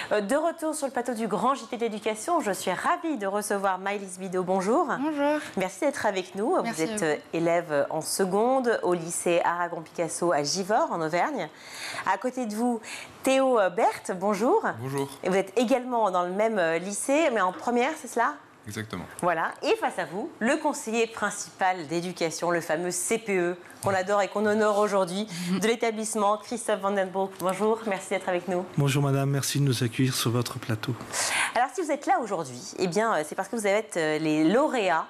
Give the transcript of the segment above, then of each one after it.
De retour sur le plateau du Grand JT d'éducation, je suis ravie de recevoir Maëlys Bidot. Bonjour. Bonjour. Merci d'être avec nous. Merci. Vous êtes élève en seconde au lycée Aragon-Picasso à Givors, en Auvergne. À côté de vous, Théo Berthe, bonjour. Bonjour. Et vous êtes également dans le même lycée, mais en première, c'est cela ? Exactement. Voilà. Et face à vous, le conseiller principal d'éducation, le fameux CPE, qu'on adore et qu'on honore aujourd'hui, de l'établissement, Christophe Vandenbroek. Bonjour, merci d'être avec nous. Bonjour madame, merci de nous accueillir sur votre plateau. Alors si vous êtes là aujourd'hui, eh bien c'est parce que vous êtes les lauréats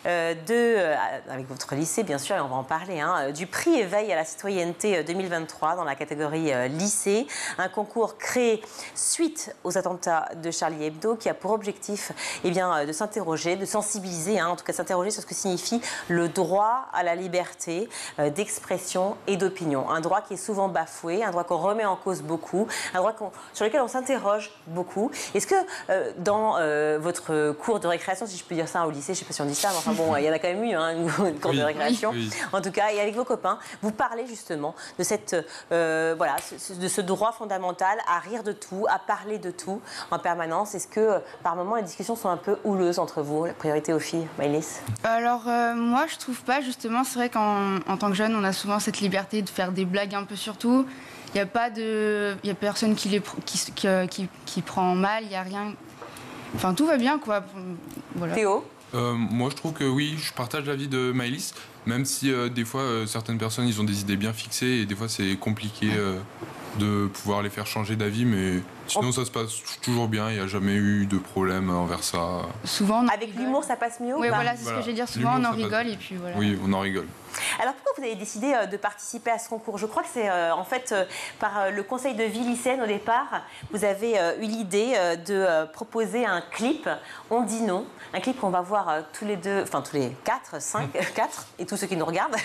avec votre lycée bien sûr, et on va en parler, du prix Éveil à la citoyenneté 2023 dans la catégorie lycée. Un concours créé suite aux attentats de Charlie Hebdo qui a pour objectif de s'interroger, de sensibiliser, en tout cas s'interroger sur ce que signifie le droit à la liberté d'expression et d'opinion. Un droit qui est souvent bafoué, un droit qu'on remet en cause beaucoup, un droit sur lequel on s'interroge beaucoup. Est-ce que dans votre cours de récréation, si je peux dire ça au lycée, je ne sais pas si on dit ça, mais enfin bon, il y en a quand même eu une cours de récréation, oui. En tout cas, et avec vos copains, vous parlez justement de de ce droit fondamental à rire de tout, à parler de tout en permanence. Est-ce que par moments les discussions sont un peu houleuses entre vous? La priorité aux filles, Maëlys? Alors moi je trouve pas, justement. C'est vrai qu'en tant que jeune on a souvent cette liberté de faire des blagues un peu sur tout. Il n'y a personne qui prend mal, il n'y a rien. Enfin tout va bien quoi. Voilà. Théo? Moi je trouve que oui, je partage l'avis de Maëlys, même si des fois certaines personnes ils ont des idées bien fixées et des fois c'est compliqué de pouvoir les faire changer d'avis, mais sinon ça se passe toujours bien, il n'y a jamais eu de problème envers ça. Souvent avec l'humour ça passe mieux? Oui voilà, c'est ce que je vais dire, souvent on en rigole et puis voilà. Oui, on en rigole. Alors pourquoi vous avez décidé de participer à ce concours? Je crois que c'est par le conseil de vie lycéenne au départ, vous avez eu l'idée de proposer un clip, On dit non, un clip qu'on va voir tous les 4, 5, et tous ceux qui nous regardent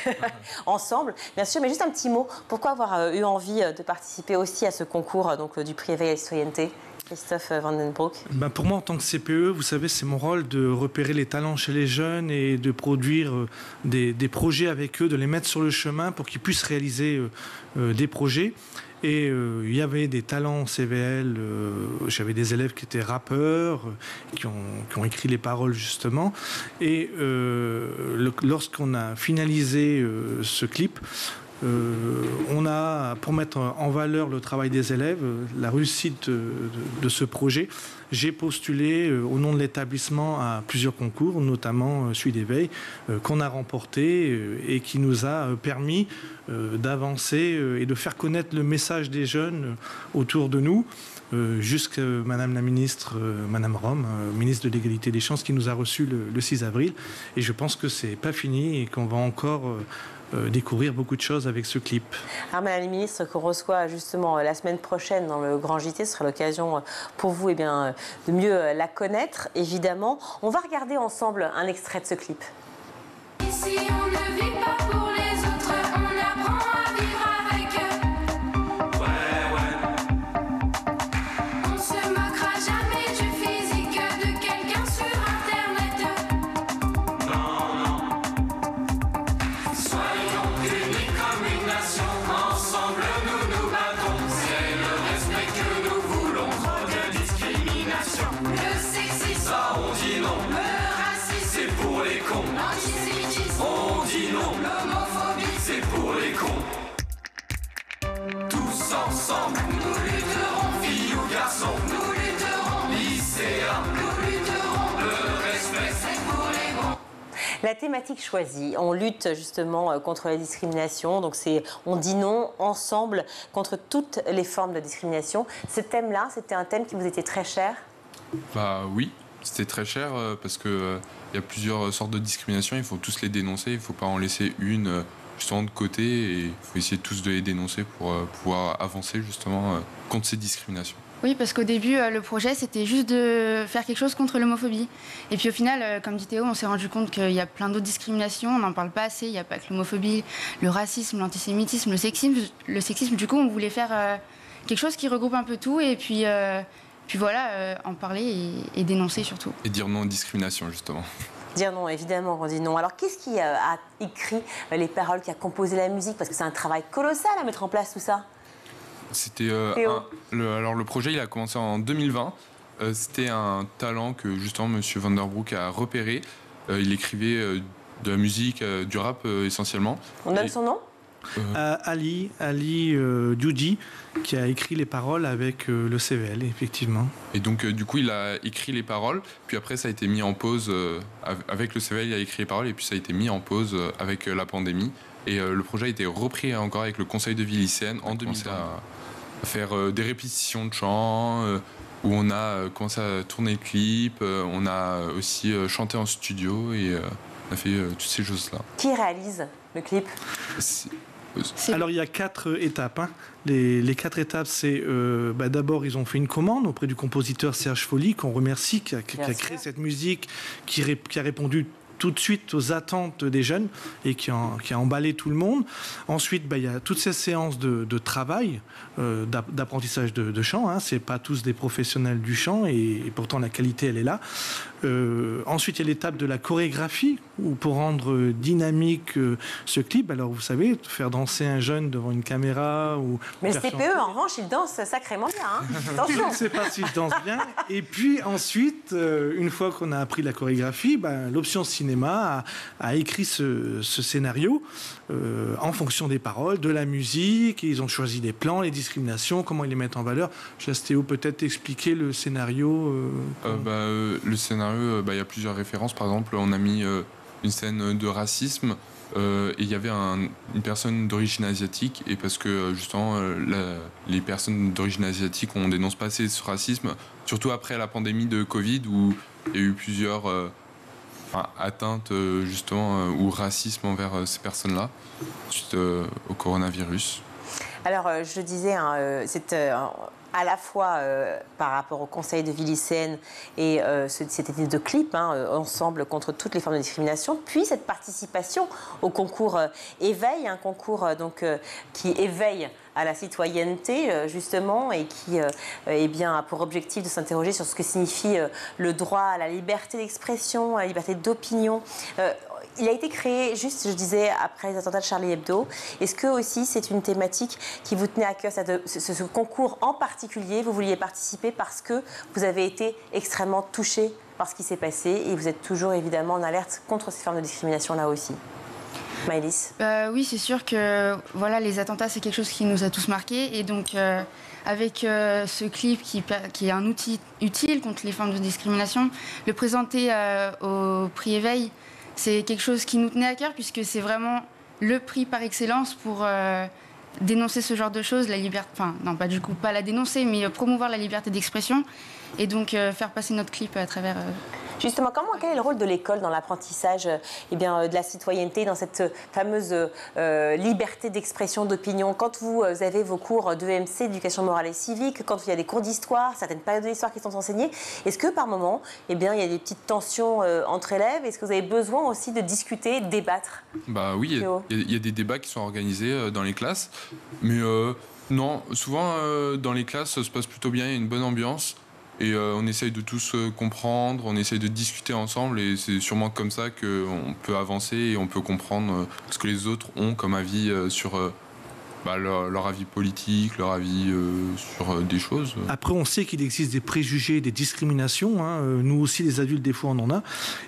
ensemble, bien sûr, mais juste un petit mot, pourquoi avoir eu envie de participer aussi à ce concours du prix Éveil à la citoyenneté? Christophe Vandenbroek. Pour moi, en tant que CPE, vous savez, c'est mon rôle de repérer les talents chez les jeunes et de produire des projets avec eux, de les mettre sur le chemin pour qu'ils puissent réaliser des projets. Et il y avait des talents en CVL, j'avais des élèves qui étaient rappeurs, qui ont écrit les paroles justement. Et lorsqu'on a finalisé ce clip, on a, pour mettre en valeur le travail des élèves, la réussite de ce projet, j'ai postulé au nom de l'établissement à plusieurs concours, notamment celui d'Éveil, qu'on a remporté et qui nous a permis d'avancer et de faire connaître le message des jeunes autour de nous, jusqu'à Madame la ministre, Madame Rome, ministre de l'Égalité des Chances, qui nous a reçus le 6 avril. Et je pense que c'est pas fini et qu'on va encore découvrir beaucoup de choses avec ce clip. Alors, Madame la ministre, qu'on reçoit justement la semaine prochaine dans le Grand JT, ce sera l'occasion pour vous de mieux la connaître, évidemment. On va regarder ensemble un extrait de ce clip. Ici, on ne vit pas pour les autres, on apprend à vivre avec eux. Ouais. On se moquera jamais du physique de quelqu'un sur Internet. Non. Soyons unis comme une nation, ensemble nous nous battons. C'est le respect que nous voulons, trop de discrimination. Le sexisme, ça on dit non. Le racisme, c'est pour les cons. L'antisémitisme, on dit non. L'homophobie, c'est pour les cons. Tous ensemble, nous lutterons. Filles ou garçons, nous lutterons. Lycéens, nous lutterons. Le respect, c'est pour les bons. La thématique choisie, on lutte justement contre la discrimination, donc on dit non ensemble contre toutes les formes de discrimination. Ce thème-là, c'était un thème qui vous était très cher? Oui, c'était très cher parce que il y a plusieurs sortes de discrimination, il faut tous les dénoncer, il ne faut pas en laisser une justement de côté et il faut essayer tous de les dénoncer pour pouvoir avancer justement contre ces discriminations. Oui, parce qu'au début, le projet, c'était juste de faire quelque chose contre l'homophobie. Et puis au final, comme dit Théo, on s'est rendu compte qu'il y a plein d'autres discriminations, on n'en parle pas assez, il n'y a pas que l'homophobie, le racisme, l'antisémitisme, le sexisme. Du coup, on voulait faire quelque chose qui regroupe un peu tout et puis voilà, en parler et dénoncer surtout. Et dire non aux discriminations, justement. Dire non, évidemment, on dit non. Alors, qu'est-ce qui a écrit les paroles, qui a composé la musique? Parce que c'est un travail colossal à mettre en place tout ça. C'était Théo. alors le projet il a commencé en 2020. C'était un talent que justement Monsieur Van Der Broek a repéré. Il écrivait de la musique, du rap essentiellement. On donne son nom ? Ali Djoudi, qui a écrit les paroles avec le CVL, effectivement. Et donc du coup il a écrit les paroles, puis après ça a été mis en pause avec le CVL, il a écrit les paroles et puis ça a été mis en pause avec la pandémie. Et le projet a été repris encore avec le conseil de vie lycéenne en 2020 à faire des répétitions de chants, où on a commencé à tourner le clip, on a aussi chanté en studio et on a fait toutes ces choses-là. Qui réalise le clip ? Alors il y a 4 étapes. Les 4 étapes, c'est d'abord ils ont fait une commande auprès du compositeur Serge Folly, qu'on remercie, qui a créé cette musique, qui a répondu tout de suite aux attentes des jeunes et qui a emballé tout le monde. Ensuite, il y a toutes ces séances de travail, d'apprentissage de chant. C'est pas tous des professionnels du chant et pourtant la qualité, elle est là. Ensuite, il y a l'étape de la chorégraphie, où pour rendre dynamique ce clip, alors vous savez, faire danser un jeune devant une caméra. Mais le CPE, en revanche, il danse sacrément bien. Attention. Je ne sais pas s'il danse bien. Et puis ensuite, une fois qu'on a appris la chorégraphie, l'option cinéma a écrit ce scénario en fonction des paroles, de la musique. Et ils ont choisi les plans, les discriminations, comment ils les mettent en valeur. Je laisse Théo peut-être expliquer le scénario. Le scénario, il y a plusieurs références. Par exemple, on a mis une scène de racisme et il y avait une personne d'origine asiatique, et parce que justement les personnes d'origine asiatique, on dénonce pas assez ce racisme, surtout après la pandémie de Covid où il y a eu plusieurs atteintes justement ou racisme envers ces personnes-là suite au coronavirus. Alors, je le disais, c'est à la fois par rapport au conseil de vie lycéenne et cette idée de clip, ensemble contre toutes les formes de discrimination, puis cette participation au concours Éveil, un concours qui éveille à la citoyenneté, justement, et qui a pour objectif de s'interroger sur ce que signifie le droit à la liberté d'expression, à la liberté d'opinion. Il a été créé, juste, je disais, après les attentats de Charlie Hebdo. Est-ce que aussi c'est une thématique qui vous tenait à cœur, ce concours en particulier, vous vouliez participer parce que vous avez été extrêmement touché par ce qui s'est passé et vous êtes toujours évidemment en alerte contre ces formes de discrimination là aussi? Maëlys? Oui, c'est sûr que les attentats, c'est quelque chose qui nous a tous marqués. Et donc, avec ce clip qui est un outil utile contre les formes de discrimination, le présenter au prix Éveil, c'est quelque chose qui nous tenait à cœur, puisque c'est vraiment le prix par excellence pour dénoncer ce genre de choses, la liberté, pas la dénoncer, mais promouvoir la liberté d'expression, et donc faire passer notre clip à travers... Justement, quel est le rôle de l'école dans l'apprentissage de la citoyenneté, dans cette fameuse liberté d'expression, d'opinion? Quand vous avez vos cours d'EMC, d'éducation morale et civique, quand il y a des cours d'histoire, certaines périodes de l'histoire qui sont enseignées, est-ce que par moment, il y a des petites tensions entre élèves? Est-ce que vous avez besoin aussi de discuter, de débattre? Oui, il y a des débats qui sont organisés dans les classes, mais non, souvent dans les classes, ça se passe plutôt bien, il y a une bonne ambiance. Et on essaye de tous comprendre, on essaye de discuter ensemble, et c'est sûrement comme ça qu'on peut avancer et on peut comprendre ce que les autres ont comme avis sur leur avis politique, leur avis sur des choses. Après, on sait qu'il existe des préjugés, des discriminations. Nous aussi, les adultes, des fois, on en a.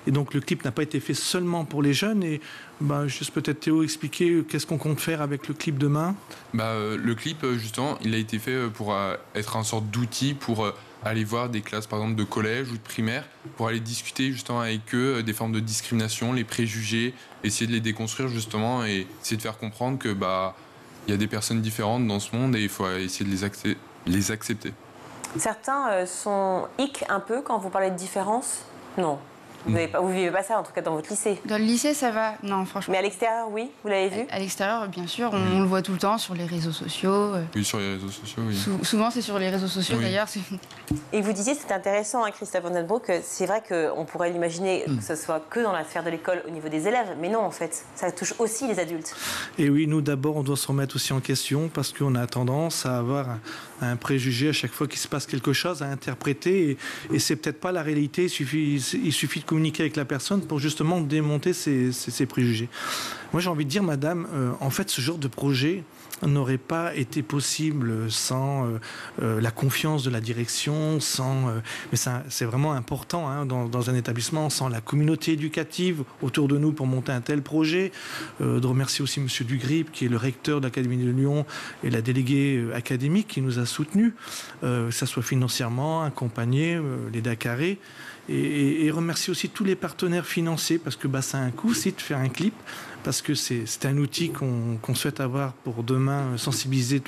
Et donc, le clip n'a pas été fait seulement pour les jeunes. Et juste peut-être Théo expliquer qu'est-ce qu'on compte faire avec le clip demain. Le clip, justement, il a été fait pour être une sorte d'outil pour... aller voir des classes par exemple de collège ou de primaire pour aller discuter justement avec eux des formes de discrimination, les préjugés, essayer de les déconstruire justement et essayer de faire comprendre que il y a des personnes différentes dans ce monde et il faut essayer de les accepter. Certains sont un peu quand vous parlez de différence? Non. Vous ne vivez pas ça, en tout cas, dans votre lycée? Dans le lycée, ça va. Non, franchement. Mais à l'extérieur, oui? Vous l'avez vu? À l'extérieur, bien sûr. On le voit tout le temps sur les réseaux sociaux. Oui, sur les réseaux sociaux, oui. Souvent, c'est sur les réseaux sociaux, d'ailleurs. Et vous disiez, c'est intéressant, Christophe Van Den Broek, c'est vrai qu'on pourrait l'imaginer que ce soit que dans la sphère de l'école, au niveau des élèves. Mais non, en fait, ça touche aussi les adultes. Et oui, nous, d'abord, on doit se remettre aussi en question parce qu'on a tendance à avoir un préjugé à chaque fois qu'il se passe quelque chose, à interpréter. Et c'est peut-être pas la réalité. Il suffit de communiquer avec la personne pour justement démonter ces préjugés. Moi, j'ai envie de dire, madame, en fait, ce genre de projet n'aurait pas été possible sans la confiance de la direction, mais c'est vraiment important hein, dans un établissement, sans la communauté éducative autour de nous pour monter un tel projet. De remercier aussi M. Dugrip, qui est le recteur de l'Académie de Lyon, et la déléguée académique qui nous a soutenus, que ce soit financièrement, accompagné, les Dakarés. Et remercier aussi tous les partenaires financiers, parce que ça a un coût aussi de faire un clip, parce que c'est un outil qu'on souhaite avoir pour demain sensibiliser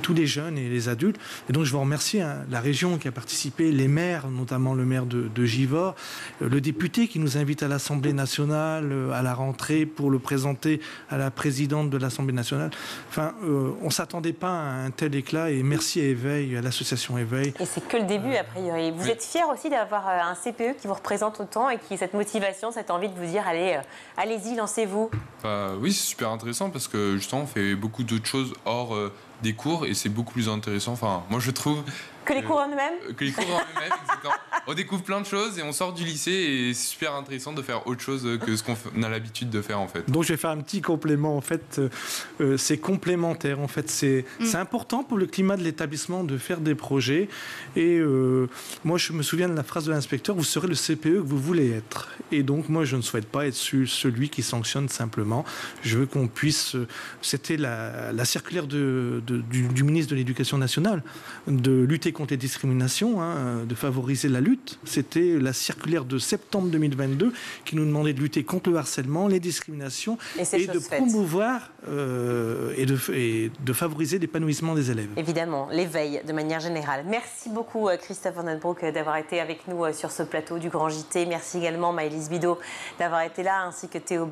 tous les jeunes et les adultes. Et donc je veux remercier la région qui a participé, les maires, notamment le maire de Givors, le député qui nous invite à l'Assemblée nationale à la rentrée pour le présenter à la présidente de l'Assemblée nationale. Enfin, on ne s'attendait pas à un tel éclat, et merci à Éveil, à l'association Éveil. Et c'est que le début, a priori. Vous êtes fiers aussi d'avoir un CPE qui vous représente autant et qui a cette motivation, cette envie de vous dire, allez-y, lancez-vous. Oui, c'est super intéressant parce que justement on fait beaucoup d'autres choses hors des cours et c'est beaucoup plus intéressant. Enfin, moi je trouve que les cours en eux-mêmes. Que les cours en eux-mêmes, exactement. On découvre plein de choses et on sort du lycée et c'est super intéressant de faire autre chose que ce qu'on a l'habitude de faire en fait. Donc je vais faire un petit complément en fait. C'est complémentaire en fait. C'est important pour le climat de l'établissement de faire des projets. Et moi je me souviens de la phrase de l'inspecteur: vous serez le CPE que vous voulez être. Et donc moi je ne souhaite pas être celui qui sanctionne simplement. Je veux qu'on puisse. C'était la circulaire du ministre de l'Éducation nationale de lutter contre les discriminations, hein, de favoriser la lutte. C'était la circulaire de septembre 2022 qui nous demandait de lutter contre le harcèlement, les discriminations et de promouvoir et de favoriser l'épanouissement des élèves. Évidemment, l'éveil de manière générale. Merci beaucoup Christophe Van Den Broek d'avoir été avec nous sur ce plateau du Grand JT. Merci également Maëlys Bidot d'avoir été là, ainsi que Théo